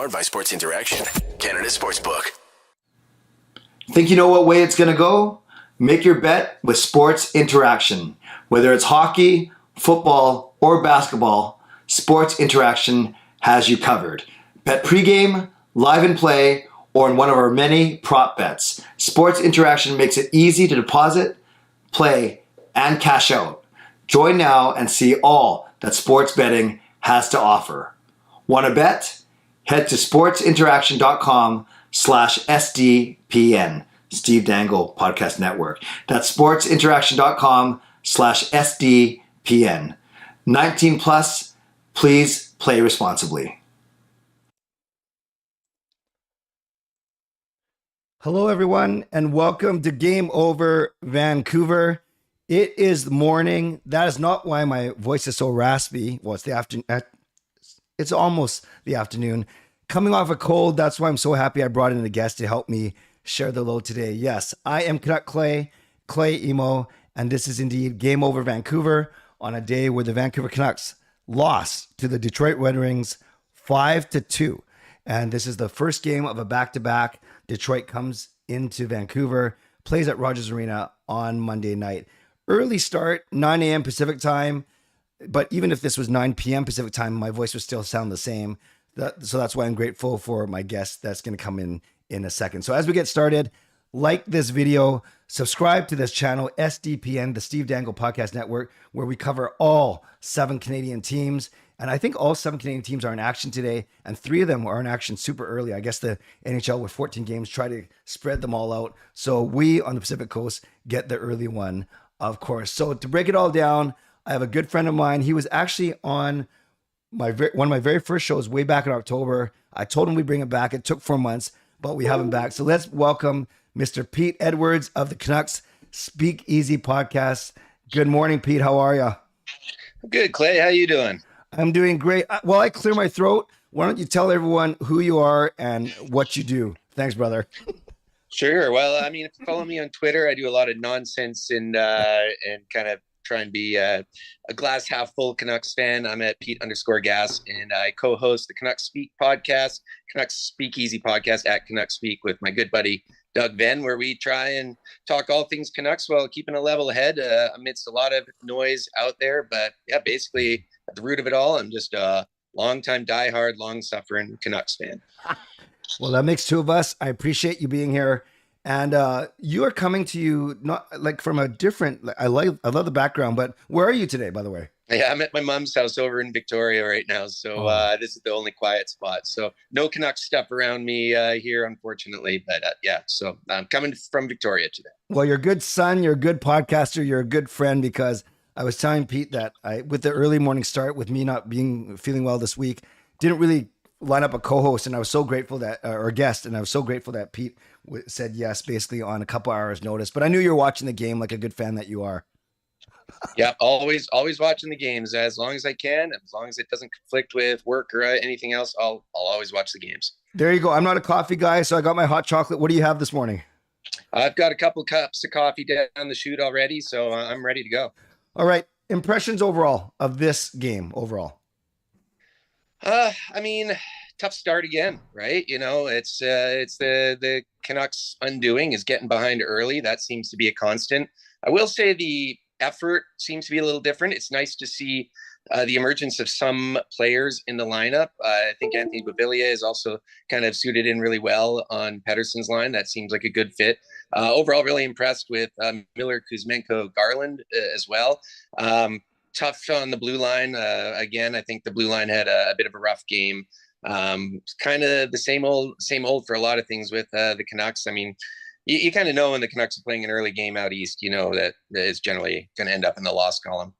Powered by Sports Interaction, Canada Sportsbook. Think you know what way it's going to go? Make your bet with Sports Interaction. Whether it's hockey, football, or basketball, Sports Interaction has you covered. Bet pregame, live and play, or in one of our many prop bets. Sports Interaction makes it easy to deposit, play, and cash out. Join now and see all that sports betting has to offer. Want to bet? Head to sportsinteraction.com/SDPN. Steve Dangle Podcast Network. That's sportsinteraction.com/SDPN. 19 plus, please play responsibly. Hello, everyone, and welcome to Game Over Vancouver. It is the morning. That is not why my voice is so raspy. Well, it's the afternoon. It's almost the afternoon. Coming off a cold, that's why I'm so happy I brought in a guest to help me share the load today. Yes, I am Canuck Clay Emo, and this is indeed Game Over Vancouver on a day where the Vancouver Canucks lost to the Detroit Red Wings 5-2. And this is the first game of a back-to-back. Detroit comes into Vancouver, plays at Rogers Arena on Monday night. Early start, 9 a.m. Pacific time. But even if this was 9 p.m. Pacific time, my voice would still sound the same. So that's why I'm grateful for my guest that's going to come in a second. So as we get started, like this video, subscribe to this channel, SDPN, the Steve Dangle Podcast Network, where we cover all 7 Canadian teams. And I think all 7 Canadian teams are in action today, and 3 of them are in action super early. I guess the NHL with 14 games try to spread them all out. So we on the Pacific Coast get the early one, of course. So to break it all down, I have a good friend of mine. He was actually on one of my very first shows way back in October. I told him we'd bring him back. It took 4 months, but we have him back. So let's welcome Mr. Pete Edwards of the Canucks Speakeasy podcast. Good morning, Pete. How are you? Good, Clay. How you doing? I'm doing great. While I clear my throat, why don't you tell everyone who you are and what you do? Thanks, brother. Sure. Well, I mean, if you follow me on Twitter, I do a lot of nonsense and kind of try and be a glass half full Canucks fan. I'm at Pete_Gas, and I co-host the Canucks Speak podcast, Canucks Speakeasy podcast at Canucks Speak with my good buddy Doug Venn, where we try and talk all things Canucks while keeping a level head amidst a lot of noise out there. But yeah, basically at the root of it all, I'm just a long-time diehard, long-suffering Canucks fan. Well, that makes 2 of us. I appreciate you being here. And you are coming to you not like from a different, I love the background, but where are you today, by the way? Yeah, I'm at my mom's house over in Victoria right now. So this is the only quiet spot. So no Canucks stuff around me here, unfortunately. But yeah, so I'm coming from Victoria today. Well, you're a good son. You're a good podcaster. You're a good friend, because I was telling Pete that with the early morning start, with me not feeling well this week, didn't really line up a co-host, and I was so grateful that, or a guest, and I was so grateful that Pete said yes, basically on a couple hours notice. But I knew you were watching the game like a good fan that you are. Yeah, always watching the games as long as I can, as long as it doesn't conflict with work or anything else. I'll always watch the games. There you go. I'm not a coffee guy, so I got my hot chocolate. What do you have this morning? I've got a couple cups of coffee down the chute already, so I'm ready to go. All right, impressions overall of this game overall. I mean, tough start again, right? You know, it's the Canucks undoing is getting behind early. That seems to be a constant. I will say the effort seems to be a little different. It's nice to see the emergence of some players in the lineup. I think Anthony Beauvillier is also kind of suited in really well on Pettersson's line. That seems like a good fit. Overall, really impressed with Miller, Kuzmenko, Garland as well. Tough on the blue line. Again, I think the blue line had a bit of a rough game. Kind of the same old for a lot of things with the Canucks. I mean, you kind of know when the Canucks are playing an early game out east, you know that is generally going to end up in the loss column.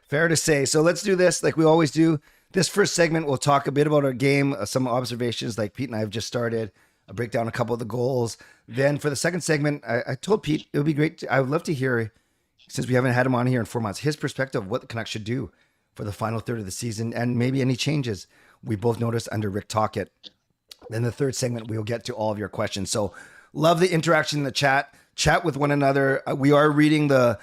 Fair to say. So let's do this like we always do. This first segment, we'll talk a bit about our game, some observations like Pete and I have just started. I'll break down a couple of the goals. Then for the second segment, I told Pete it would be great. I would love to hear, since we haven't had him on here in 4 months, his perspective of what the Canucks should do for the final third of the season and maybe any changes we both noticed under Rick Tocchet. Then the third segment, we'll get to all of your questions. So love the interaction in the chat. Chat with one another. We are reading the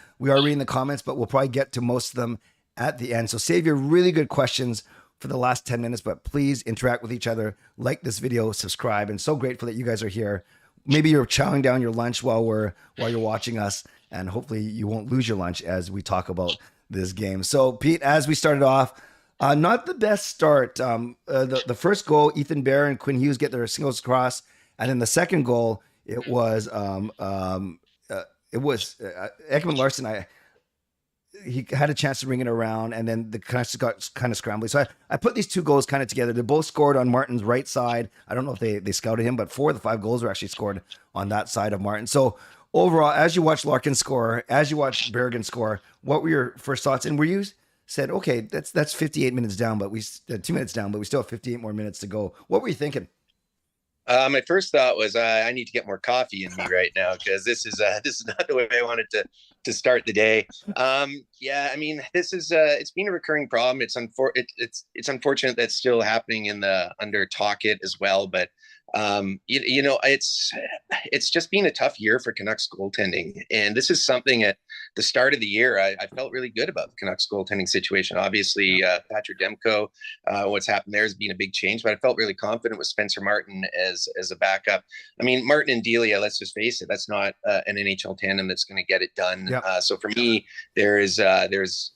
comments, but we'll probably get to most of them at the end. So save your really good questions for the last 10 minutes, but please interact with each other, like this video, subscribe, and so grateful that you guys are here. Maybe you're chowing down your lunch while you're watching us, and hopefully you won't lose your lunch as we talk about this game. So Pete, as we started off, not the best start. The first goal, Ethan Bear and Quinn Hughes get their singles across, and then the second goal, it was Ekman-Larsson. He had a chance to ring it around, and then the Canucks got kind of scrambly. So I put these two goals kind of together. They both scored on Martin's right side. I don't know if they scouted him, but 4 of the 5 goals were actually scored on that side of Martin. So overall, as you watch Larkin score, as you watch Bergen score, what were your first thoughts? And were you said, okay, that's 58 minutes down, but 2 minutes down, but we still have 58 more minutes to go. What were you thinking? My first thought was I need to get more coffee in me right now, because this is not the way I wanted to start the day. Yeah, I mean, this is it's been a recurring problem. It's unfortunate that's still happening under Tocchet as well, but it's just been a tough year for Canucks goaltending, and this is something at the start of the year I felt really good about the Canucks goaltending situation. Obviously, Patrick Demko, what's happened there has been a big change, but I felt really confident with Spencer Martin as a backup. I mean, Martin and Delia, let's just face it, that's not an NHL tandem that's going to get it done. Yep. So for me, there's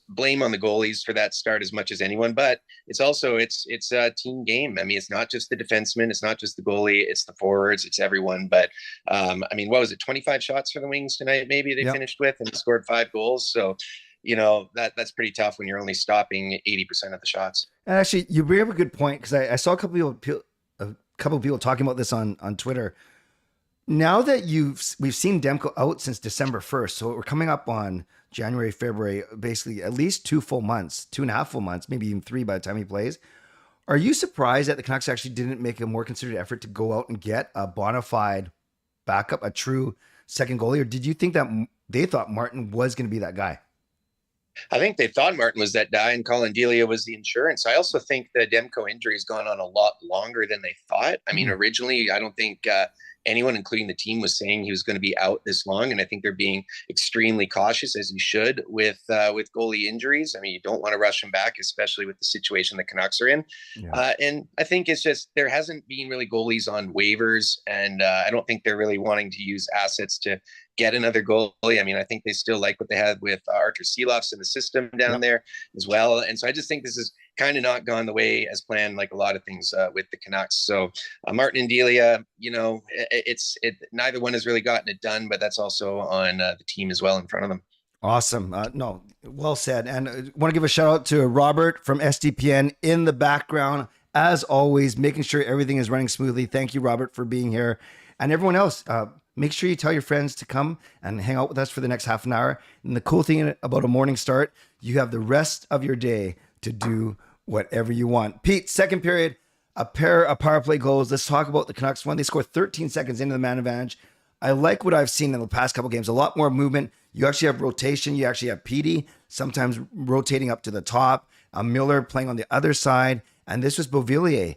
blame on the goalies for that start as much as anyone, but it's a team game. I mean, it's not just the defenseman, it's not just the goalie, it's the forwards, it's everyone. But I mean, what was it, 25 shots for the Wings tonight? Maybe they finished with, and scored 5 goals. So, that's pretty tough when you're only stopping 80% of the shots. And actually, you bring up a good point, because I saw a couple of people talking about this on Twitter. Now that we've seen Demko out since December 1st, so we're coming up on January, February, basically at least 2.5 full months, maybe even 3 by the time he plays. Are you surprised that the Canucks actually didn't make a more considered effort to go out and get a bona fide backup, a true second goalie? Or did you think that they thought Martin was going to be that guy? I think they thought Martin was that guy, and Colin Delia was the insurance. I also think the Demko injury has gone on a lot longer than they thought. I mean, originally, I don't think anyone, including the team, was saying he was going to be out this long. And I think they're being extremely cautious, as you should, with goalie injuries. I mean, you don't want to rush him back, especially with the situation the Canucks are in. Yeah. And I think it's just, there hasn't been really goalies on waivers. And I don't think they're really wanting to use assets to get another goalie. I mean, I think they still like what they had with Artur Silovs in the system down there as well. And so I just think this is kind of not gone the way as planned, like a lot of things with the Canucks. So Martin and Delia, neither one has really gotten it done, but that's also on the team as well in front of them. Awesome. No, well said. And I want to give a shout out to Robert from SDPN in the background, as always, making sure everything is running smoothly. Thank you, Robert, for being here. And everyone else, make sure you tell your friends to come and hang out with us for the next half an hour. And the cool thing about a morning start, you have the rest of your day to do whatever you want. Pete, second period, a pair of power play goals. Let's talk about the Canucks one. They scored 13 seconds into the man advantage. I like what I've seen in the past couple games. A lot more movement. You actually have rotation. You actually have Petey sometimes rotating up to the top. Miller playing on the other side. And this was Beauvillier,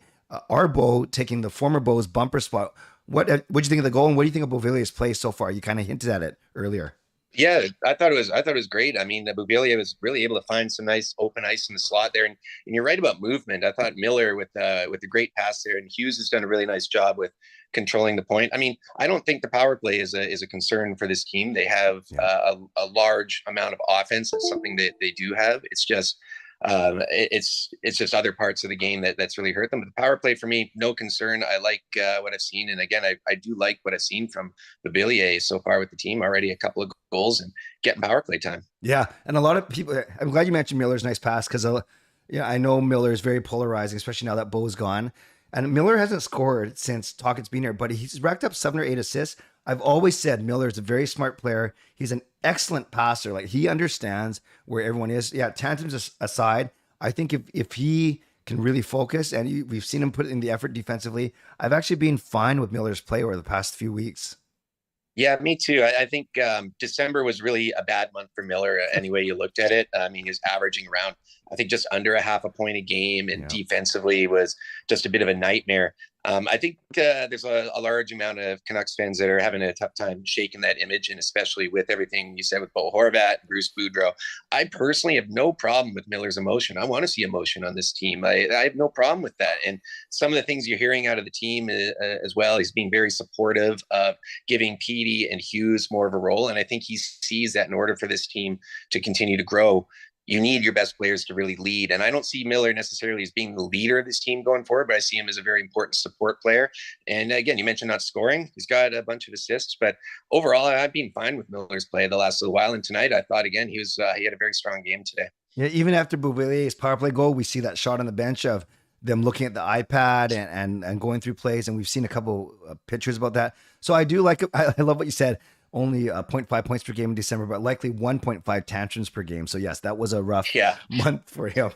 our Beau, taking the former Beau's bumper spot. What'd you think of the goal, and what do you think of Beauvillier's play so far? You kind of hinted at it earlier. Yeah, I thought it was great. I mean, Beauvillier was really able to find some nice open ice in the slot there, and you're right about movement. I thought Miller with the great pass there, and Hughes has done a really nice job with controlling the point. I mean, I don't think the power play is a concern for this team. They have a large amount of offense. That's something that they do have. It's just it's just other parts of the game that's really hurt them. But the power play, for me, no concern. I like what I've seen, and again, I do like what I've seen from Beauvillier so far with the team. Already a couple of goals and getting power play time. Yeah, and a lot of people. I'm glad you mentioned Miller's nice pass, because I know Miller is very polarizing, especially now that Beau's gone. And Miller hasn't scored since Tocchet's been here, but he's racked up 7 or 8 assists. I've always said Miller's a very smart player. He's an excellent passer. Like, he understands where everyone is. Yeah, tantrums aside, I think if he can really focus, and we've seen him put in the effort defensively, I've actually been fine with Miller's play over the past few weeks. Yeah, me too. I think December was really a bad month for Miller, any way you looked at it. I mean, he was averaging around, I think, just under a half a point a game, and defensively was just a bit of a nightmare. I think there's a large amount of Canucks fans that are having a tough time shaking that image, and especially with everything you said with Bo Horvat, Bruce Boudreau. I personally have no problem with Miller's emotion. I want to see emotion on this team. I have no problem with that. And some of the things you're hearing out of the team as well, he's being very supportive of giving Petey and Hughes more of a role. And I think he sees that in order for this team to continue to grow, you need your best players to really lead. And I don't see Miller necessarily as being the leader of this team going forward, but I see him as a very important support player. And again, you mentioned not scoring. He's got a bunch of assists, but overall, I've been fine with Miller's play the last little while. And tonight, I thought, again, he had a very strong game today. Yeah, even after Beauvillier's power play goal, we see that shot on the bench of them looking at the iPad and going through plays. And we've seen a couple pictures about that. So I do like it. I love what you said. Only 0.5 points per game in December, but likely 1.5 tantrums per game. So yes, that was a rough month for him.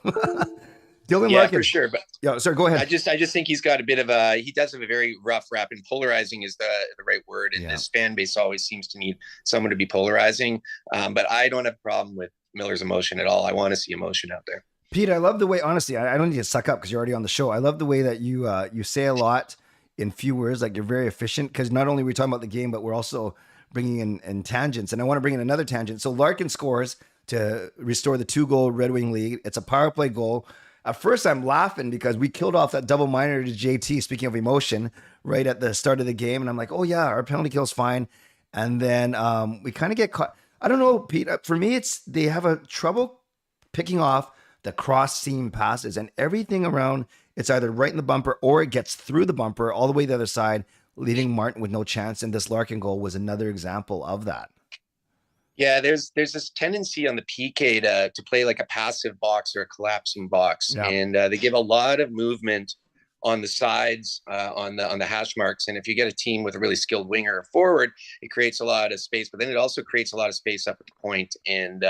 Dylan Larkin, for sure. But yeah, sorry, go ahead. I just think he's got a bit of he does have a very rough rap, and polarizing is the right word. And this fan base always seems to need someone to be polarizing. But I don't have a problem with Miller's emotion at all. I want to see emotion out there. Pete, I love the way, honestly, I don't need to suck up because you're already on the show. I love the way that you say a lot in few words, like you're very efficient, because not only are we talking about the game, but we're also bringing in tangents. And I want to bring in another tangent. So Larkin scores to restore the 2-goal Red Wing lead. It's a power play goal. At first, I'm laughing because we killed off that double minor to JT, speaking of emotion, right at the start of the game. And I'm like, oh, yeah, our penalty kill's fine. And then we kind of get caught. I don't know, Pete. For me, they have a trouble picking off the cross-seam passes. And everything around, it's either right in the bumper or it gets through the bumper all the way to the other side, leaving Martin with no chance. And this Larkin goal was another example of that. Yeah, there's this tendency on the PK to play like a passive box or a collapsing box, and they give a lot of movement on the sides, on the hash marks. And if you get a team with a really skilled winger or forward, it creates a lot of space. But then it also creates a lot of space up at the point. And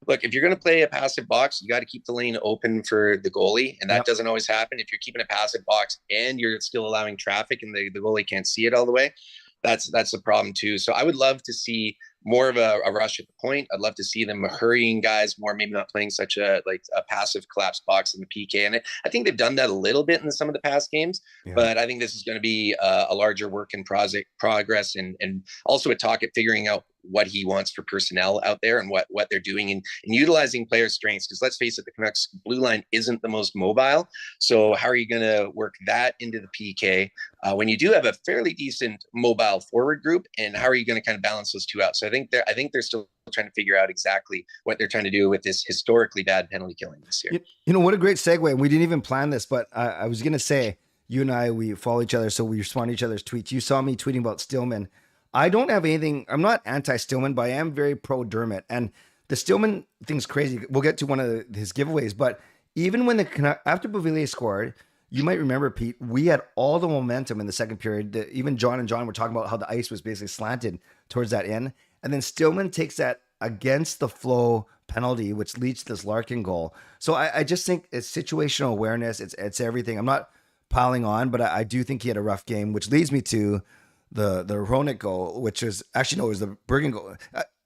look, if you're going to play a passive box, you got to keep the lane open for the goalie, and that doesn't always happen. If you're keeping a passive box and you're still allowing traffic, and the goalie can't see it all the way, that's a problem too. So I would love to see more of a rush at the point. I'd love to see them hurrying guys more, maybe not playing such a passive collapse box in the PK. And I think they've done that a little bit in some of the past games, but I think this is going to be a larger work in progress, and also a Tocchet figuring out what he wants for personnel out there and what they're doing and utilizing player strengths. Because let's face it, the Canucks blue line isn't the most mobile. So how are you going to work that into the PK when you do have a fairly decent mobile forward group? And how are you going to kind of balance those two out? So I think they're still trying to figure out exactly what they're trying to do with this historically bad penalty killing this year. You know, what a great segue. And we didn't even plan this, but I was going to say, you and I, we follow each other, so we respond to each other's tweets. You saw me tweeting about Stillman. I don't have anything. I'm not anti-Stillman, but I am very pro-Dermott. And the Stillman thing's crazy. We'll get to one of his giveaways. But even when after Beauvillier scored, you might remember, Pete, we had all the momentum in the second period. Even John and John were talking about how the ice was basically slanted towards that end. And then Stillman takes that against the flow penalty, which leads to this Larkin goal. So I just think it's situational awareness. It's everything. I'm not piling on, but I do think he had a rough game, which leads me to the Roenick goal, which is actually, no, it was the Bergen goal.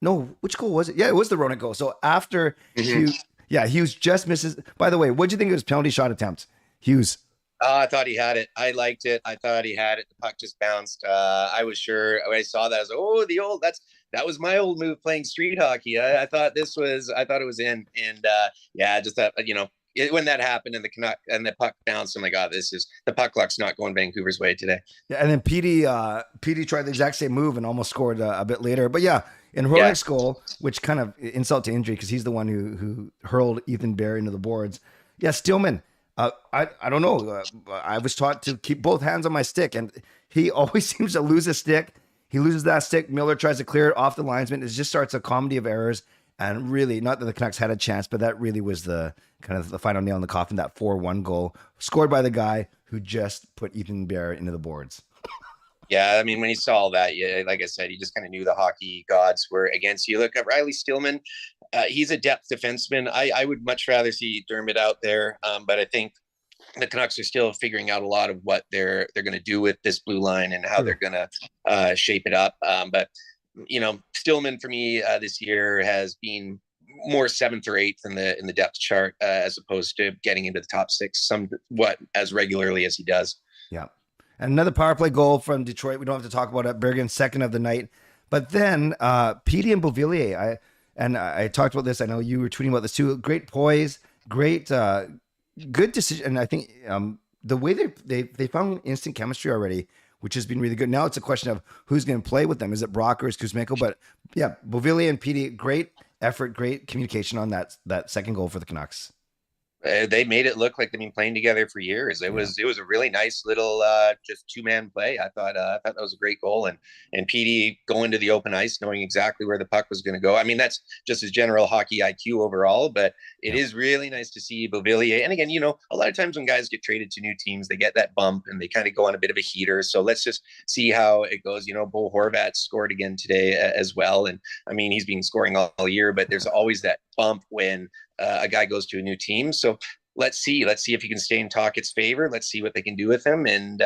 No, which goal was it? Yeah, it was the Roenick goal. So after Hughes just misses. By the way, what'd you think of his penalty shot attempt, Hughes? I thought he had it. I liked it. I thought he had it. The puck just bounced. I was sure when I saw that, I was like, that was my old move playing street hockey. I thought it was in. And just that, when that happened and the puck bounced, I'm like, the puck luck's not going Vancouver's way today. Yeah, and then Petey tried the exact same move and almost scored a bit later. But yeah, in Roenick's goal, which kind of insult to injury because he's the one who hurled Ethan Bear into the boards. Yeah, Stillman. I don't know. I was taught to keep both hands on my stick, and he always seems to lose a stick. He loses that stick. Miller tries to clear it off the linesman. It just starts a comedy of errors. And really, not that the Canucks had a chance, but that really was the kind of the final nail in the coffin, that 4-1 goal scored by the guy who just put Ethan Bear into the boards. Yeah, I mean, when he saw all that, like I said, he just kind of knew the hockey gods were against you. Look at Riley Stillman. He's a depth defenseman. I would much rather see Dermott out there, but I think the Canucks are still figuring out a lot of what they're going to do with this blue line and how they're going to shape it up. But Stillman for me this year has been more 7th or 8th in the depth chart as opposed to getting into the top 6 somewhat as regularly as he does. Yeah. And another power play goal from Detroit. We don't have to talk about it. Bergen, second of the night. But then Petey and Beauvillier, I talked about this. I know you were tweeting about this too. Great poise, great, good decision. And I think the way they found instant chemistry already, which has been really good. Now it's a question of who's going to play with them. Is it Brock or is Kuzmenko? But yeah, Beauvillier and Petey, great effort, great communication on that second goal for the Canucks. They made it look like they've been playing together for years. It was a really nice little just 2-man play. I thought that was a great goal, and Petey going to the open ice, knowing exactly where the puck was going to go. I mean, that's just his general hockey IQ overall, but it is really nice to see Beauvillier. And again, a lot of times when guys get traded to new teams, they get that bump and they kind of go on a bit of a heater. So let's just see how it goes. Bo Horvat scored again today as well, and I mean he's been scoring all year, but there's always that bump when a guy goes to a new team. So let's see if he can stay in Tocchet's favor. Let's see what they can do with him. And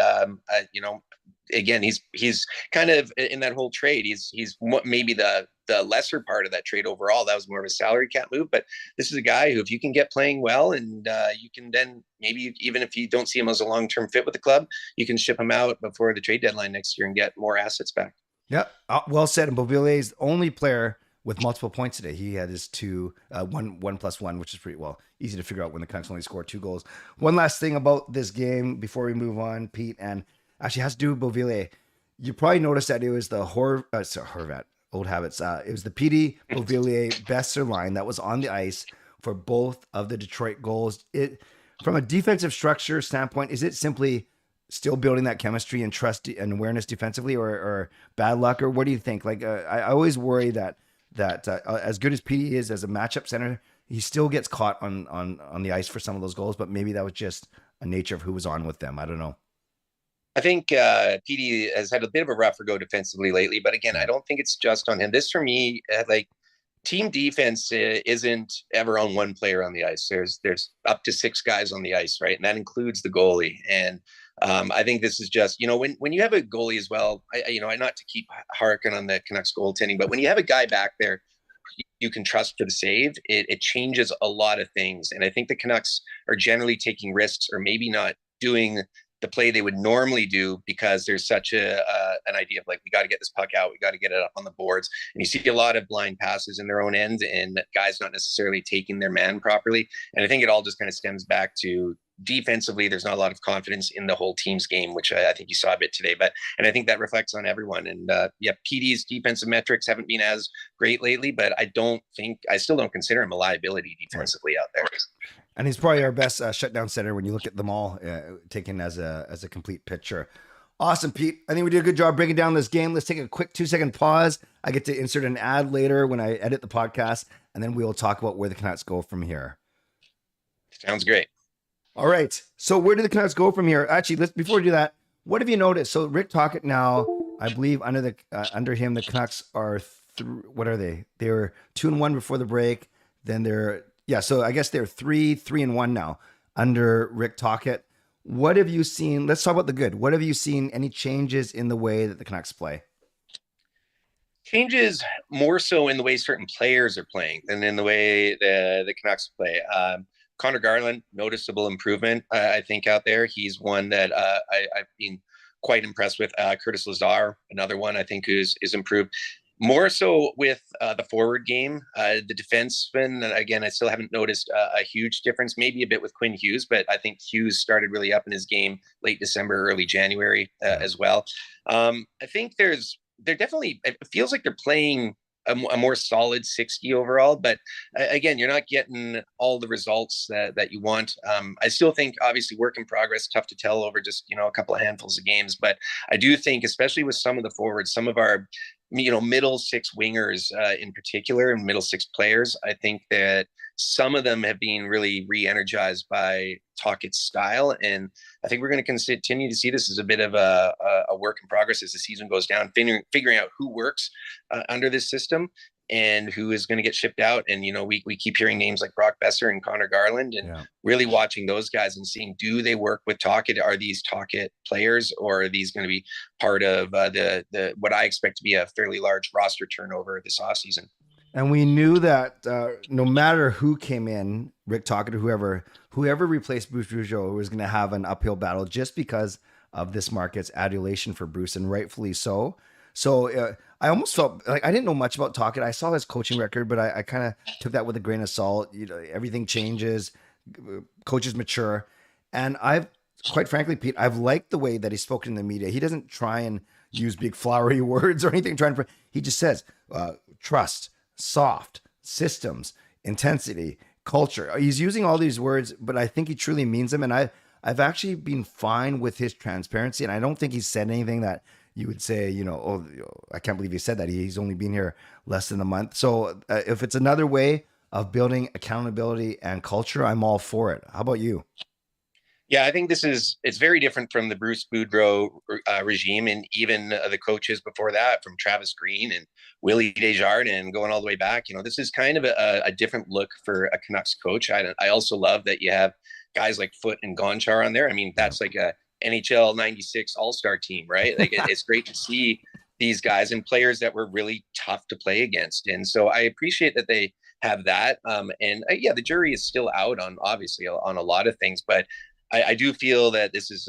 again, he's kind of in that whole trade. He's maybe the lesser part of that trade overall. That was more of a salary cap move. But this is a guy who, if you can get playing well, and you can then maybe even if you don't see him as a long-term fit with the club, you can ship him out before the trade deadline next year and get more assets back. Yeah, well said. And Beauvillier's the only player with multiple points today. He had his 1+1, which is pretty easy to figure out when the Canucks only score 2 goals. One last thing about this game before we move on, Pete, and actually has to do with Beauvillier. You probably noticed that it was the Horvat, old habits. It was the PD Beauvillier Besser line that was on the ice for both of the Detroit goals. From a defensive structure standpoint, is it simply still building that chemistry and trust and awareness defensively, or bad luck, or what do you think? Like I always worry that as good as PD is as a matchup center, he still gets caught on the ice for some of those goals, but maybe that was just a nature of who was on with them. I don't know. I think PD has had a bit of a rougher go defensively lately, but again, I don't think it's just on him. This for me, team defense isn't ever on one player on the ice. There's up to 6 guys on the ice, right? And that includes the goalie. And I think this is just, when you have a goalie as well, I not to keep harking on the Canucks goaltending, but when you have a guy back there you can trust for the save, it changes a lot of things. And I think the Canucks are generally taking risks, or maybe not doing the play they would normally do, because there's such an idea of we got to get this puck out, we got to get it up on the boards. And you see a lot of blind passes in their own end and guys not necessarily taking their man properly. And I think it all just kind of stems back to defensively, there's not a lot of confidence in the whole team's game, which I think you saw a bit today. And I think that reflects on everyone. And PD's defensive metrics haven't been as great lately, but I still don't consider him a liability defensively out there. And he's probably our best shutdown center when you look at them all taken as a complete picture. Awesome, Pete. I think we did a good job breaking down this game. Let's take a quick 2-second pause. I get to insert an ad later when I edit the podcast, and then we will talk about where the Canucks go from here. Sounds great. All right. So where do the Canucks go from here? Actually, before we do that, what have you noticed? So Rick Tocchet now, I believe under him, the Canucks are what are they? They were 2-1 before the break. Then so I guess they're 3-1 now under Rick Tocchet. What have you seen? Let's talk about the good. What have you seen? Any changes in the way that the Canucks play? Changes more so in the way certain players are playing than in the way the Canucks play. Connor Garland, noticeable improvement, I think, out there. He's one that I've been quite impressed with. Curtis Lazar, another one I think is improved. More so with the forward game. The defenseman, again, I still haven't noticed a huge difference, maybe a bit with Quinn Hughes, but I think Hughes started really up in his game late December, early January as well. I think they're definitely, it feels like they're playing a more solid 60 overall, but again, you're not getting all the results that you want. I still think, obviously, work in progress, tough to tell over just a couple of handfuls of games, but I do think, especially with some of the forwards, some of our middle 6 wingers in particular, and middle 6 players, I think that some of them have been really re-energized by Tocchet's style. And I think we're going to continue to see this as a bit of a work in progress as the season goes down, figuring out who works under this system and who is going to get shipped out. And, we keep hearing names like Brock Besser and Connor Garland, and really watching those guys and seeing, do they work with Tocchet? Are these Tocchet players, or are these going to be part of the what I expect to be a fairly large roster turnover this offseason? And we knew that no matter who came in, Rick Tocchet or whoever replaced Bruce Rougeau was going to have an uphill battle, just because of this market's adulation for Bruce, and rightfully so. So I almost felt like I didn't know much about Tocchet. I saw his coaching record, but I kind of took that with a grain of salt. You know, everything changes, coaches mature, and I've quite frankly, Pete, I've liked the way that he's spoken in the media. He doesn't try and use big flowery words or anything. He just says trust, soft, systems, intensity, culture. He's using all these words, but I think he truly means them. And I've actually been fine with his transparency, and I don't think he's said anything that you would say, you know, oh, I can't believe he said that. He's only been here less than a month. So if it's another way of building accountability and culture, I'm all for it. How about you? Yeah, I think it's very different from the Bruce Boudreau regime, and even the coaches before that, from Travis Green and Willie Desjardins, going all the way back. You know, this is kind of a different look for a Canucks coach. I also love that you have guys like Foote and Gonchar on there. I mean, that's like a NHL '96 All-Star team, right? Like it's great to see these guys and players that were really tough to play against. And so I appreciate that they have that. Yeah, the jury is still out on, obviously, on a lot of things, but I do feel that this is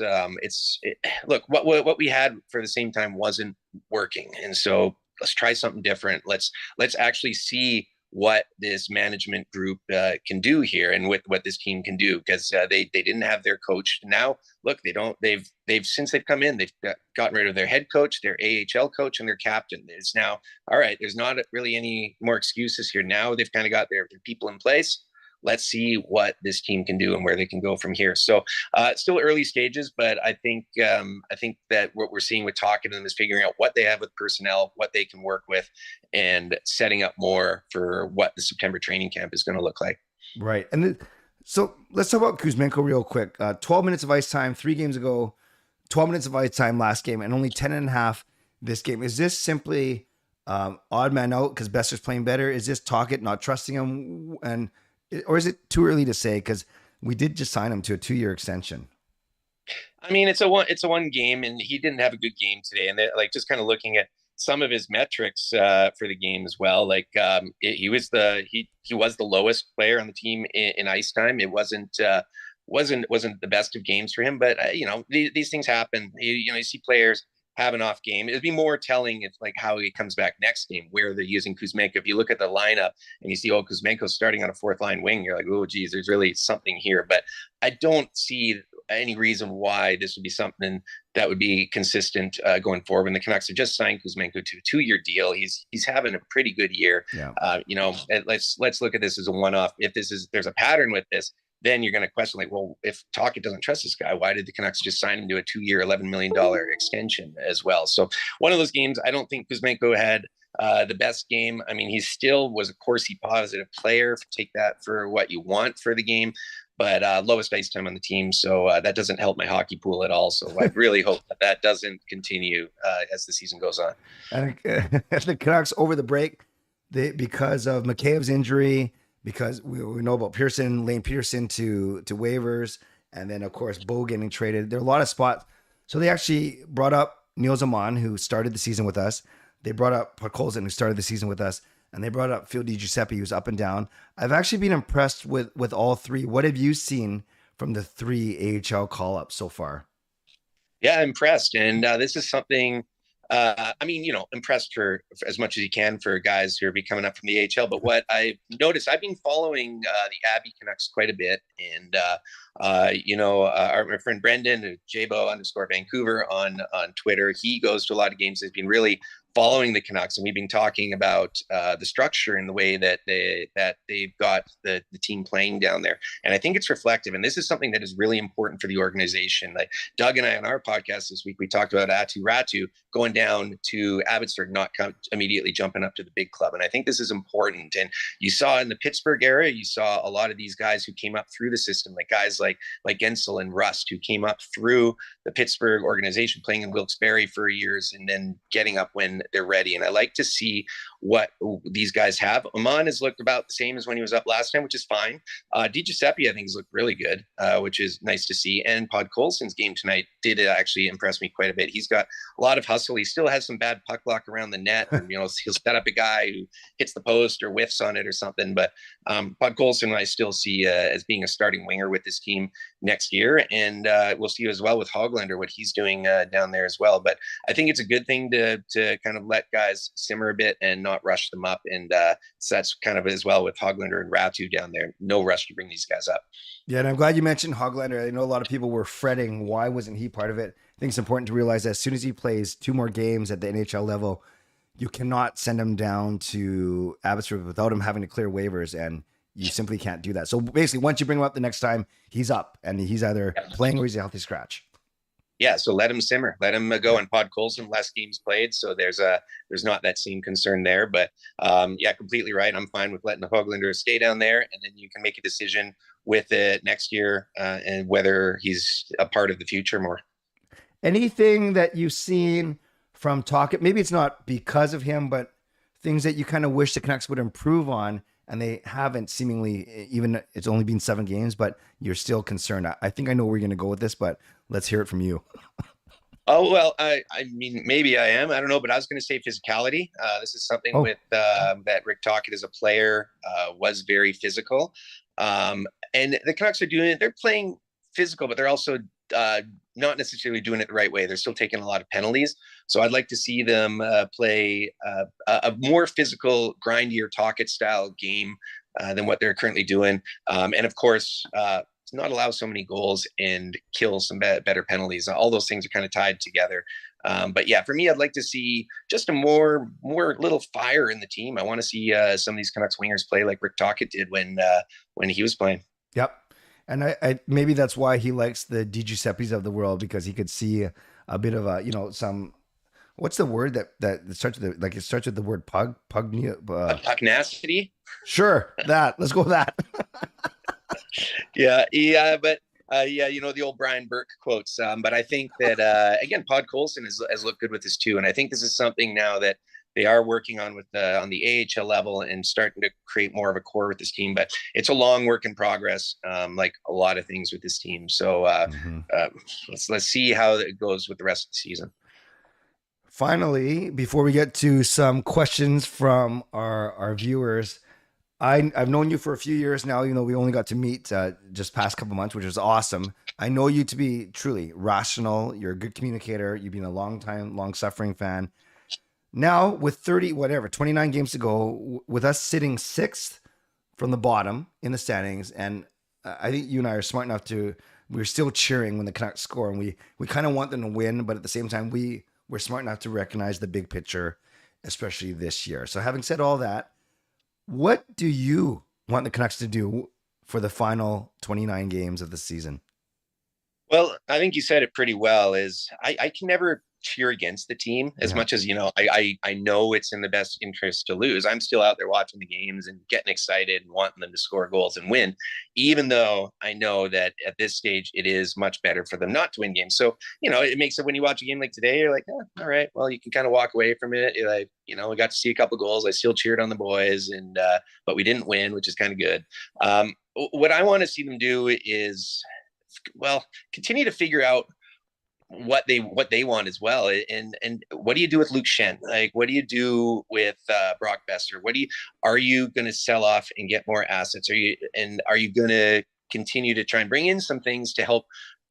look, what we had for the same time wasn't working, and so let's try something different. Let's actually see what this management group can do here, and with what this team can do, because they didn't have their coach. Now look, they've since they've come in, they've gotten rid of their head coach, their AHL coach, and their captain. It's now all right. There's not really any more excuses here. Now they've kind of got their people in place. Let's see what this team can do and where they can go from here. So still early stages, but I think that what we're seeing with talking to them is figuring out what they have with personnel, what they can work with, and setting up more for what the September training camp is going to look like. Right. And so let's talk about Kuzmenko real quick. 12 minutes of ice time 3 games ago, 12 minutes of ice time last game, and only 10 and a half this game. Is this simply odd man out because Besser's playing better? Is this Tocchet not trusting him? Or is it too early to say? Because we did just sign him to a 2-year extension. I mean, it's a one game, and he didn't have a good game today. And like just kind of looking at some of his metrics for the game as well. Like he was the lowest player on the team in ice time. It wasn't the best of games for him, but you know, these things happen. You see players have an off game. It'd be more telling if like how he comes back next game, where they're using Kuzmenko. If you look at the lineup and you see, Kuzmenko's starting on a 4th line wing, you're like, oh geez, there's really something here. But I don't see any reason why this would be something that would be consistent going forward. When the Canucks have just signed Kuzmenko to a 2-year deal, he's having a pretty good year. Yeah. Let's look at this as a one-off. If there's a pattern with this, then you're going to question, like, well, if Tocchet doesn't trust this guy, why did the Canucks just sign him to a 2-year, $11 million extension as well? So one of those games, I don't think Kuzmenko had the best game. I mean, he still was a Corsi positive player. Take that for what you want for the game, but lowest ice time on the team. So that doesn't help my hockey pool at all. So I really hope that doesn't continue as the season goes on. And the Canucks over the break, because of Mikheyev's injury, because we know about Lane Pearson to waivers, and then of course Bo getting traded. There are a lot of spots. So they actually brought up Neil Zaman, who started the season with us. They brought up Podkolzin, who started the season with us, and they brought up Phil DiGiuseppe, who's up and down. I've actually been impressed with all 3. What have you seen from the 3 AHL call-ups so far? Yeah, impressed. And this is something, impressed for as much as you can for guys who are coming up from the AHL. But what I've noticed, I've been following the Abbey Canucks quite a bit. And, my friend Brendan, Jabo_Vancouver on Twitter, he goes to a lot of games. He's been really following the Canucks, and we've been talking about the structure and the way that they've got the team playing down there. And I think it's reflective, and this is something that is really important for the organization. Like Doug and I on our podcast this week, we talked about Atu Ratu going down to Abbotsford, not immediately jumping up to the big club. And I think this is important. And you saw in the Pittsburgh era, you saw a lot of these guys who came up through the system, like guys like Gensel and Rust, who came up through the Pittsburgh organization, playing in Wilkes-Barre for years, and then getting up when when they're ready. And I like to see what these guys have. Amon has looked about the same as when he was up last time, which is fine. DiGiuseppe, I think, has looked really good, which is nice to see. And Pod Colson's game tonight did actually impress me quite a bit. He's got a lot of hustle. He still has some bad puck luck around the net. And, he'll set up a guy who hits the post or whiffs on it or something. But Pod Colson, I still see as being a starting winger with this team next year. And we'll see as well with Hoglander, what he's doing down there as well. But I think it's a good thing to kind of let guys simmer a bit and not rush them up. And so that's kind of as well with Hoglander and Ratu down there. No rush to bring these guys up. Yeah, and I'm glad you mentioned Hoglander. I know a lot of people were fretting, why wasn't he part of it? I think it's important to realize that as soon as he plays 2 more games at the NHL level, you cannot send him down to Abbotsford without him having to clear waivers, and you simply can't do that. So basically, once you bring him up the next time, he's up, and he's either playing or he's a healthy scratch. Yeah, so let him simmer, let him go. And Pod Colson, less games played, so there's not that same concern there. But yeah, completely right. I'm fine with letting the Hoglander stay down there, and then you can make a decision with it next year and whether he's a part of the future more. Anything that you've seen from Tocchet, maybe it's not because of him, but things that you kind of wish the Canucks would improve on, and they haven't seemingly, even it's only been 7 games, but you're still concerned. I think I know where you're going to go with this, but let's hear it from you. Oh, well, I mean, maybe I am. I don't know, but I was going to say physicality. This is something with that Rick Tocchet as a player was very physical. And the Canucks are doing it. They're playing physical, but they're also not necessarily doing it the right way. They're still taking a lot of penalties. So I'd like to see them play a more physical, grindier Tocchet style game than what they're currently doing. And of course, not allow so many goals and kill some better penalties. All those things are kind of tied together. But yeah, for me, I'd like to see just a more little fire in the team. I want to see some of these Canucks wingers play like Rick Tocchet did when he was playing. Yep. And I maybe that's why he likes the DiGiuseppes of the world, because he could see a bit of a, some, what's the word that starts with it starts with the word pugnacity. Sure. Let's go with that. Yeah, but the old Brian Burke quotes. But I think that again, Pod Colson has looked good with this too, and I think this is something now that they are working on with on the AHL level and starting to create more of a core with this team. But it's a long work in progress, like a lot of things with this team. So let's see how it goes with the rest of the season. Finally, before we get to some questions from our viewers, I've known you for a few years now. We only got to meet just past couple months, which is awesome. I know you to be truly rational. You're a good communicator. You've been a long-suffering fan. Now, with 29 games to go, with us sitting 6th from the bottom in the standings, and I think you and I are smart enough we're still cheering when the Canucks score, and we kind of want them to win, but at the same time, we're smart enough to recognize the big picture, especially this year. So having said all that, what do you want the Canucks to do for the final 29 games of the season? Well, I think you said it pretty well. I can never cheer against the team as much as, I know it's in the best interest to lose. I'm still out there watching the games and getting excited and wanting them to score goals and win, even though I know that at this stage it is much better for them not to win games. So, it makes it when you watch a game like today, you're like, all right, well, you can kind of walk away from it. You're like, we got to see a couple of goals. I still cheered on the boys, and but we didn't win, which is kind of good. What I want to see them do is, continue to figure out what they want as well, and what do you do with Luke Shen? Like, what do you do with Brock Besser? Are you going to sell off and get more assets? Are you going to continue to try and bring in some things to help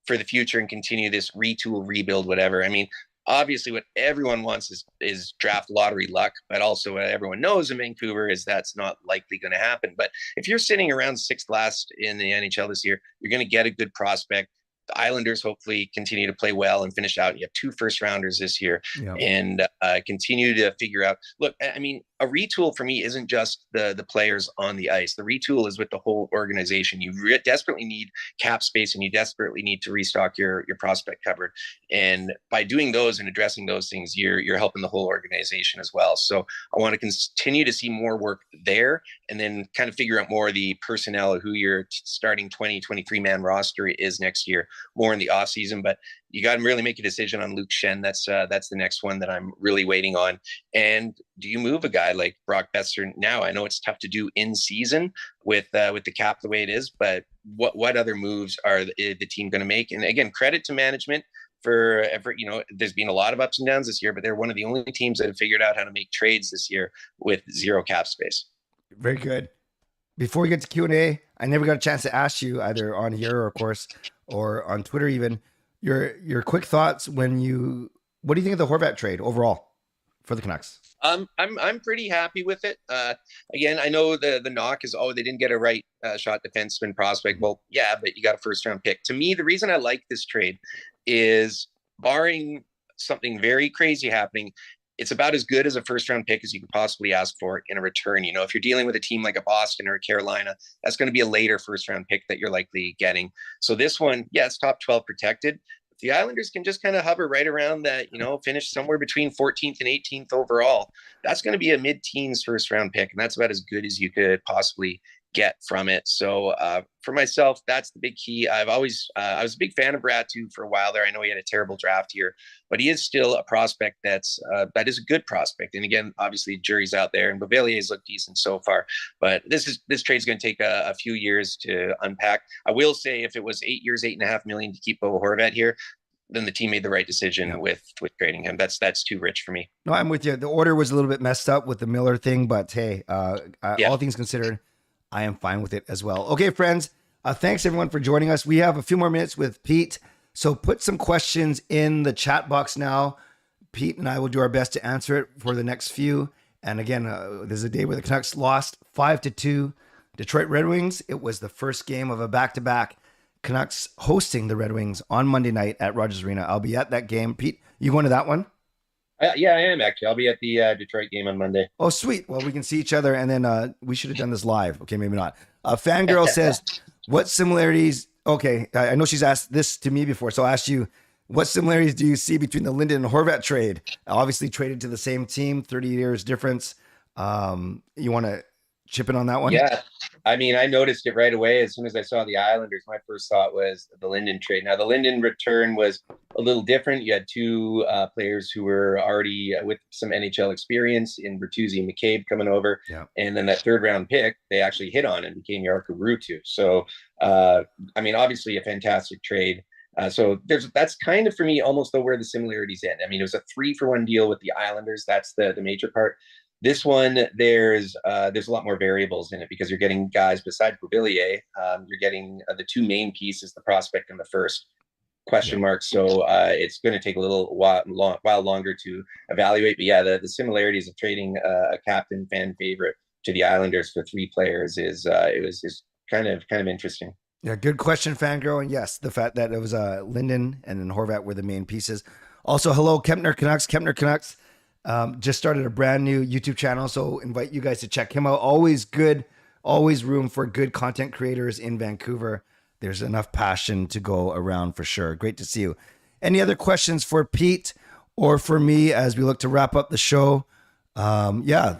for the future and continue this retool, rebuild, whatever? I mean, obviously what everyone wants is draft lottery luck, but also what everyone knows in Vancouver is that's not likely going to happen. But if you're sitting around 6th last in the NHL this year, you're going to get a good prospect. The Islanders hopefully continue to play well and finish out. You have 2 first-rounders this year, and continue to figure out. Look, I mean, a retool for me isn't just the players on the ice. The retool is with the whole organization. You desperately need cap space, and you desperately need to restock your prospect cupboard. And by doing those and addressing those things, you're helping the whole organization as well. So I want to continue to see more work there, and then kind of figure out more of the personnel of who your starting 20-23 man roster is next year, more in the off season. But you got to really make a decision on Luke Shen. That's the next one that I'm really waiting on. And do you move a guy like Brock Besser now? I know it's tough to do in season with the cap the way it is, but what other moves are the team going to make? And again, credit to management for ever. There's been a lot of ups and downs this year, but they're one of the only teams that have figured out how to make trades this year with zero cap space. Very good. Before we get to Q&A, I never got a chance to ask you either on here or of course, or on Twitter even, your quick thoughts what do you think of the Horvat trade overall for the Canucks? I'm pretty happy with it. Again, I know the knock is, they didn't get a right shot defenseman prospect. Well, yeah, but you got a first round pick. To me, the reason I like this trade is, barring something very crazy happening, it's about as good as a first round pick as you could possibly ask for in a return. If you're dealing with a team like a Boston or a Carolina, that's going to be a later first round pick that you're likely getting. So this one, yeah, it's top 12 protected. The Islanders can just kind of hover right around that, finish somewhere between 14th and 18th overall. That's going to be a mid-teens first round pick, and that's about as good as you could possibly get from it. So for myself, that's the big key. I was a big fan of Ratu for a while there. I know he had a terrible draft here, but he is still a prospect that is a good prospect. And again, obviously jury's out there, and Beauvillier's looked decent so far, but this trade's going to take a few years to unpack. I will say, if it was 8 years, $8.5 million to keep Bo Horvat here, then the team made the right decision with trading him. That's too rich for me. No, I'm with you. The order was a little bit messed up with the Miller thing, but hey, all things considered, I am fine with it as well. Okay, friends, thanks everyone for joining us. We have a few more minutes with Pete, so put some questions in the chat box now. Pete and I will do our best to answer it for the next few. And again, there's a day where the Canucks lost 5-2 Detroit Red Wings. It was the first game of a back-to-back. Canucks hosting the Red Wings on Monday night at Rogers Arena. I'll be at that game. Pete, you going to that one? Yeah, I am actually. I'll be at the Detroit game on Monday. Oh, sweet. Well, we can see each other, and then we should have done this live. Okay, maybe not. Fangirl says, what similarities... Okay, I know she's asked this to me before, so I'll ask you, what similarities do you see between the Linden and Horvat trade? Obviously traded to the same team, 30 years difference. You want to chip in on that one? Yeah. I mean, I noticed it right away. As soon as I saw the Islanders, my first thought was the Linden trade. Now, the Linden return was a little different. You had two players who were already with some NHL experience in Bertuzzi and McCabe coming over. Yeah. And then that third round pick, they actually hit on and became Jarkko Ruutu. So, I mean, obviously a fantastic trade. So that's kind of, for me, almost where the similarities end. I mean, it was a 3-for-1 deal with the Islanders. That's the major part. This one, there's a lot more variables in it, because you're getting guys besides Beauvillier. You're getting the two main pieces, the prospect and the first question mark. So it's going to take a little while longer to evaluate. But yeah, the similarities of trading a captain fan favorite to the Islanders for 3 players is kind of interesting. Yeah, good question, Fangirl. And yes, the fact that it was Linden and then Horvat were the main pieces. Also, hello, Kepner Canucks. Kepner Canucks just started a brand new YouTube channel, so invite you guys to check him out. Always good, always room for good content creators in Vancouver. There's enough passion to go around for sure. Great to see you. Any other questions for Pete or for me as we look to wrap up the show? Yeah,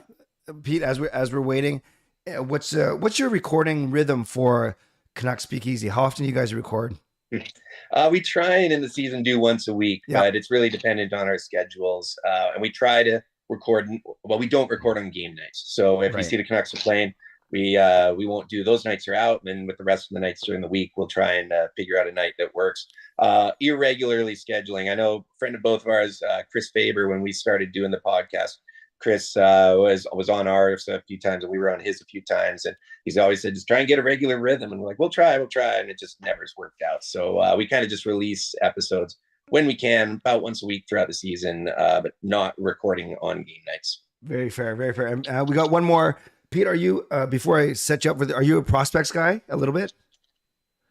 Pete, as we're waiting, what's your recording rhythm for Canucks Speakeasy? How often do you guys record? We try and in the season do once a week, but it's really dependent on our schedules. And we try to record. Well, we don't record on game nights. So if we see the Canucks are playing, we won't do those nights are out. And with the rest of the nights during the week, we'll try and figure out a night that works. Irregularly scheduling. I know a friend of both of ours, Chris Faber, when we started doing the podcast, Chris was on ours a few times, and we were on his a few times, and he's always said, just try and get a regular rhythm. And we're like, we'll try, and it just never has worked out. So we kind of just release episodes when we can, about once a week throughout the season, but not recording on game nights. Very fair, very fair. We got one more. Pete, are you, before I set you up are you a prospects guy a little bit?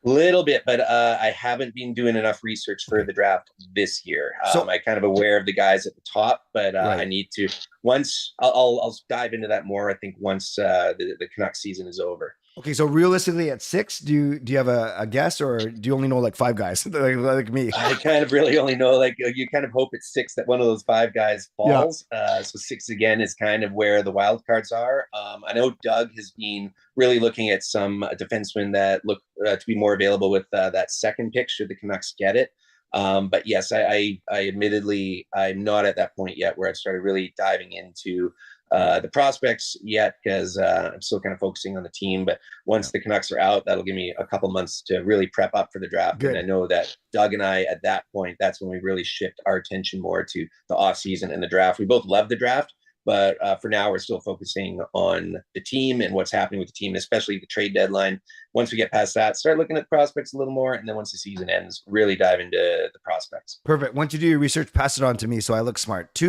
Little bit, but I haven't been doing enough research for the draft this year. I'm kind of aware of the guys at the top, but I need to. Once I'll dive into that more. I think once the Canucks season is over. Okay, so realistically, at 6, do you have a guess, or do you only know like 5 guys like me? I kind of really only know, like, you kind of hope it's 6 that one of those 5 guys falls. So 6 again is kind of where the wild cards are. I know Doug has been really looking at some defensemen that look to be more available with that second pick should the Canucks get it. But yes, I admittedly, I'm not at that point yet where I've started really diving into the prospects yet, because I'm still kind of focusing on the team. But once the Canucks are out, that'll give me a couple months to really prep up for the draft. Good. And I know that Doug and I, at that point, that's when we really shift our attention more to the off season and the draft. We both love the draft, but for now, we're still focusing on the team and what's happening with the team, especially the trade deadline. Once we get past that, start looking at the prospects a little more. And then once the season ends, really dive into the prospects. Perfect. Once you do your research, pass it on to me so I look smart.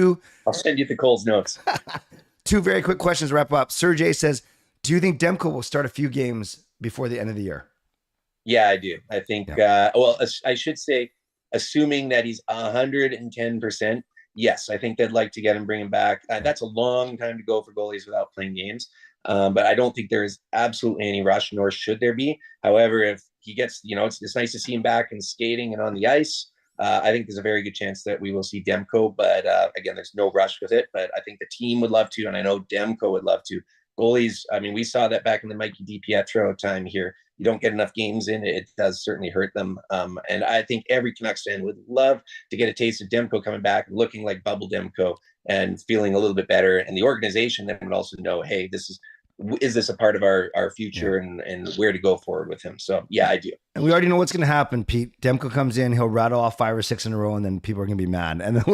I'll send you the Cole's notes. Two very quick questions to wrap up. Sergey says, do you think Demko will start a few games before the end of the year? Yeah, I do. I think, I should say, assuming that he's 110%, yes, I think they'd like to get him, bring him back. That's a long time to go for goalies without playing games. But I don't think there is absolutely any rush, nor should there be. However, if he gets, it's nice to see him back and skating and on the ice. I think there's a very good chance that we will see Demko, but again, there's no rush with it. But I think the team would love to, and I know Demko would love to. Goalies, I mean, we saw that back in the Mikey DiPietro time here. You don't get enough games in, it does certainly hurt them. And I think every Canucks fan would love to get a taste of Demko coming back, looking like Bubble Demko and feeling a little bit better. And the organization then would also know, hey, is this a part of our future and where to go forward with him? So yeah, I do. And we already know what's going to happen, Pete. Demko comes in, he'll rattle off 5 or 6 in a row, and then people are going to be mad. And then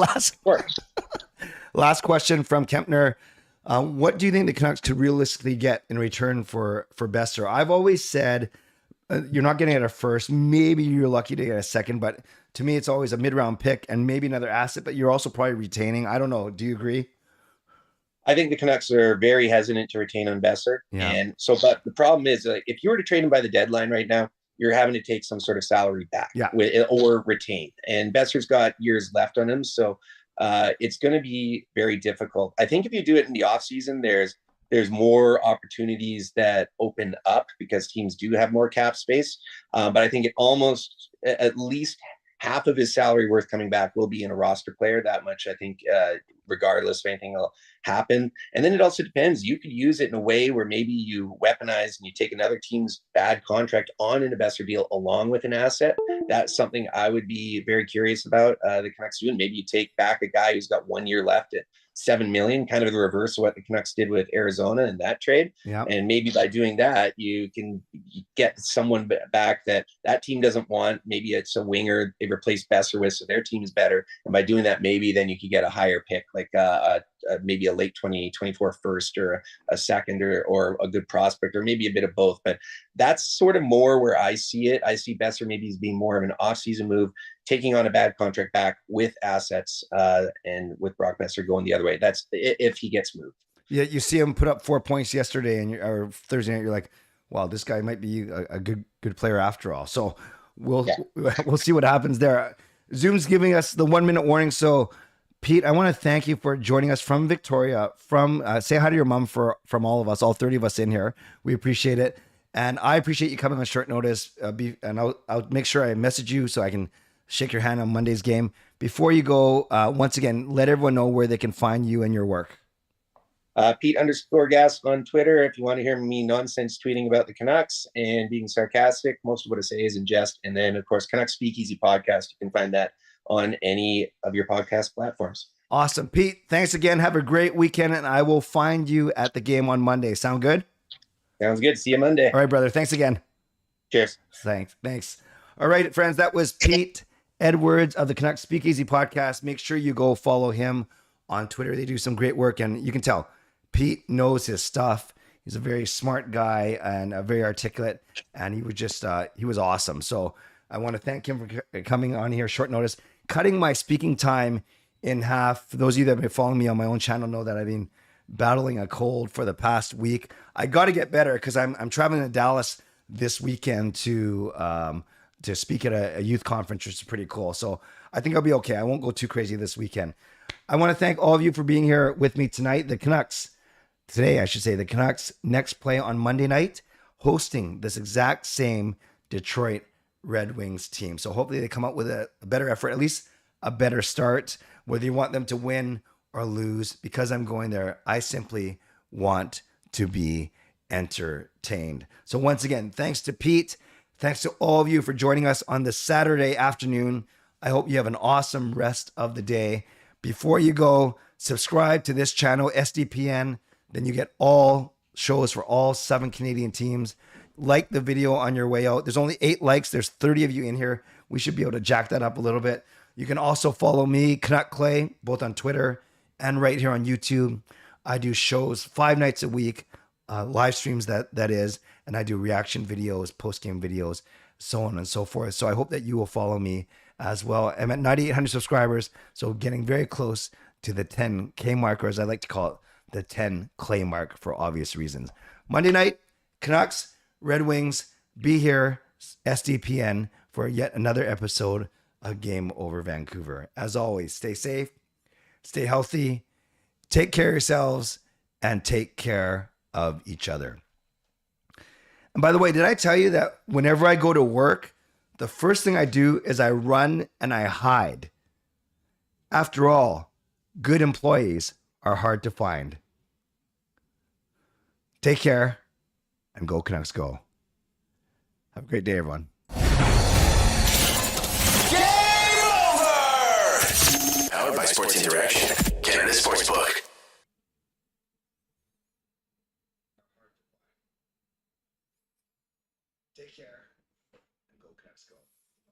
last question from Kepner. What do you think the Canucks could realistically get in return for Boeser? I've always said you're not getting it at first. Maybe you're lucky to get a second, but to me, it's always a mid-round pick and maybe another asset, but you're also probably retaining. I don't know. Do you agree? I think the Canucks are very hesitant to retain on Boeser. Yeah. And so, but the problem is, if you were to trade him by the deadline right now, you're having to take some sort of salary back or retain. And Boeser's got years left on him. So it's going to be very difficult. I think if you do it in the offseason, there's more opportunities that open up because teams do have more cap space. But I think it almost at least half of his salary worth coming back will be in a roster player. That much, I think, regardless of anything will happen. And then it also depends. You could use it in a way where maybe you weaponize and you take another team's bad contract on in a Boeser deal along with an asset. That's something I would be very curious about the Canucks doing. Maybe you take back a guy who's got 1 year left at $7 million, kind of the reverse of what the Canucks did with Arizona in that trade. Yeah. And maybe by doing that, you can get someone back that team doesn't want. Maybe it's a winger they replace Boeser with, so their team is better. And by doing that, maybe then you could get a higher pick, like maybe a late 2024 first or a second or a good prospect, or maybe a bit of both. But that's sort of more where I see it. I see Boeser maybe as being more of an off-season move, taking on a bad contract back with assets, and with Brock Boeser going the other way. That's if he gets moved. Yeah, you see him put up 4 points yesterday or Thursday night. You're like, wow, this guy might be a good player after all. So we'll see what happens there. Zoom's giving us the 1 minute warning. So Pete, I want to thank you for joining us from Victoria. Say hi to your mom from all of us, all 30 of us in here. We appreciate it. And I appreciate you coming on short notice. And I'll make sure I message you so I can shake your hand on Monday's game. Before you go, once again, let everyone know where they can find you and your work. Pete_Gas on Twitter. If you want to hear me nonsense tweeting about the Canucks and being sarcastic, most of what I say is in jest. And then, of course, Canucks Speakeasy podcast. You can find that on any of your podcast platforms. Awesome. Pete, thanks again. Have a great weekend, and I will find you at the game on Monday. Sound good? Sounds good. See you Monday. All right, brother. Thanks again. Cheers. Thanks. All right, friends. That was Pete Edwards of the Canucks Speakeasy podcast. Make sure you go follow him on Twitter. They do some great work, and you can tell Pete knows his stuff. He's a very smart guy and very articulate, and he was just he was awesome. So I want to thank him for coming on here short notice, cutting my speaking time in half. For those of you that have been following me on my own channel know that I've been battling a cold for the past week. I got to get better because I'm traveling to Dallas this weekend to speak at a youth conference, which is pretty cool. So I think I'll be okay. I won't go too crazy this weekend. I want to thank all of you for being here with me tonight. The Canucks next play on Monday night, hosting this exact same Detroit Red Wings team. So hopefully they come out with a better effort, at least a better start, whether you want them to win or lose. Because I'm going there, I simply want to be entertained. So once again, thanks to Pete. Thanks to all of you for joining us on this Saturday afternoon. I hope you have an awesome rest of the day. Before you go, subscribe to this channel, SDPN. Then you get all shows for all 7 Canadian teams. Like the video on your way out. There's only 8 likes. There's 30 of you in here. We should be able to jack that up a little bit. You can also follow me, Canuck Clay, both on Twitter and right here on YouTube. I do shows 5 nights a week, live streams that is, and I do reaction videos, post-game videos, so on and so forth. So I hope that you will follow me as well. I'm at 9,800 subscribers, so getting very close to the 10K mark, or as I like to call it, the 10 Clay mark for obvious reasons. Monday night, Canucks, Red Wings, be here, SDPN, for yet another episode of Game Over Vancouver. As always, stay safe, stay healthy, take care of yourselves, and take care of each other. And by the way, did I tell you that whenever I go to work, the first thing I do is I run and I hide? After all, good employees are hard to find. Take care and go Canucks go. Have a great day, everyone. Game over! Powered by Sports Interaction, Canada Sportsbook. Take care and go Canucks go.